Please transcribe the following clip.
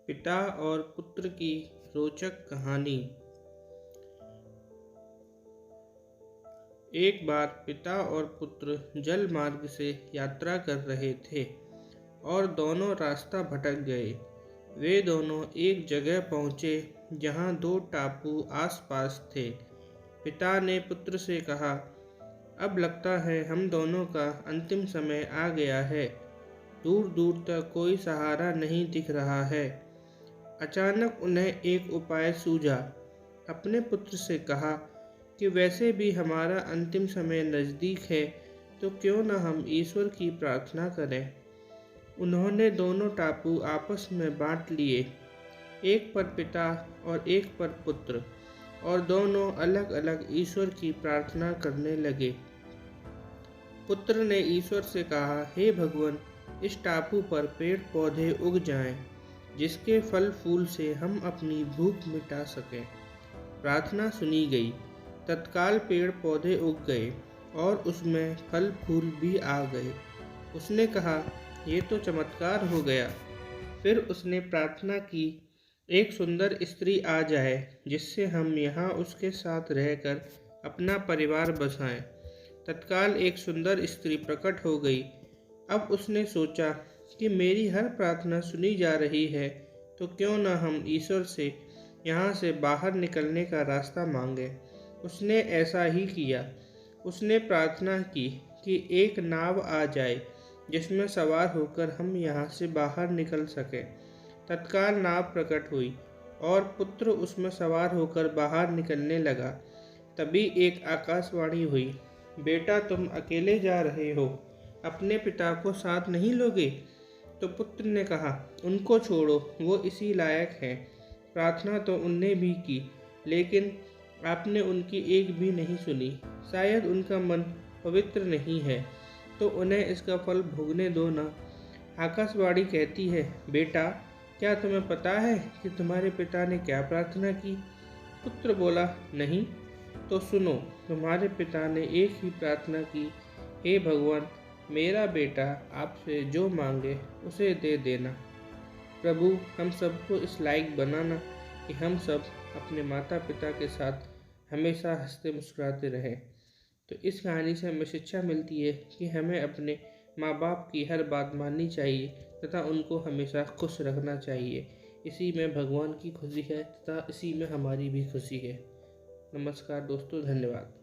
पिता और पुत्र की रोचक कहानी। एक बार पिता और पुत्र जल मार्ग से यात्रा कर रहे थे और दोनों रास्ता भटक गए। वे दोनों एक जगह पहुँचे जहाँ दो टापू आसपास थे। पिता ने पुत्र से कहा, अब लगता है हम दोनों का अंतिम समय आ गया है। दूर दूर तक कोई सहारा नहीं दिख रहा है। अचानक उन्हें एक उपाय सूझा। अपने पुत्र से कहा कि वैसे भी हमारा अंतिम समय नज़दीक है, तो क्यों न हम ईश्वर की प्रार्थना करें। उन्होंने दोनों टापू आपस में बांट लिए, एक पर पिता और एक पर पुत्र, और दोनों अलग अलग ईश्वर की प्रार्थना करने लगे। पुत्र ने ईश्वर से कहा, हे भगवान, इस टापू पर पेड़ पौधे उग जाएं, जिसके फल फूल से हम अपनी भूख मिटा सकें। प्रार्थना सुनी गई। तत्काल पेड़ पौधे उग गए और उसमें फल फूल भी आ गए। उसने कहा, ये तो चमत्कार हो गया। फिर उसने प्रार्थना की, एक सुंदर स्त्री आ जाए जिससे हम यहाँ उसके साथ रहकर अपना परिवार बसाएं। तत्काल एक सुंदर स्त्री प्रकट हो गई। अब उसने सोचा कि मेरी हर प्रार्थना सुनी जा रही है, तो क्यों न हम ईश्वर से यहाँ से बाहर निकलने का रास्ता मांगें। उसने ऐसा ही किया। उसने प्रार्थना की कि एक नाव आ जाए जिसमें सवार होकर हम यहाँ से बाहर निकल सकें। तत्काल नाव प्रकट हुई और पुत्र उसमें सवार होकर बाहर निकलने लगा। तभी एक आकाशवाणी हुई, बेटा, तुम अकेले जा रहे हो, अपने पिता को साथ नहीं लोगे? तो पुत्र ने कहा, उनको छोड़ो, वो इसी लायक हैं। प्रार्थना तो उनने भी की, लेकिन आपने उनकी एक भी नहीं सुनी। शायद उनका मन पवित्र नहीं है, तो उन्हें इसका फल भोगने दो ना। आकाशवाणी कहती है, बेटा, क्या तुम्हें पता है कि तुम्हारे पिता ने क्या प्रार्थना की? पुत्र बोला, नहीं। तो सुनो, तुम्हारे पिता ने एक ही प्रार्थना की, हे भगवान, मेरा बेटा आपसे जो मांगे उसे दे देना। प्रभु, हम सबको इस लायक बनाना कि हम सब अपने माता पिता के साथ हमेशा हंसते मुस्कुराते रहें। तो इस कहानी से हमें शिक्षा मिलती है कि हमें अपने माँ बाप की हर बात माननी चाहिए तथा उनको हमेशा खुश रखना चाहिए। इसी में भगवान की खुशी है तथा इसी में हमारी भी खुशी है। नमस्कार दोस्तों, धन्यवाद।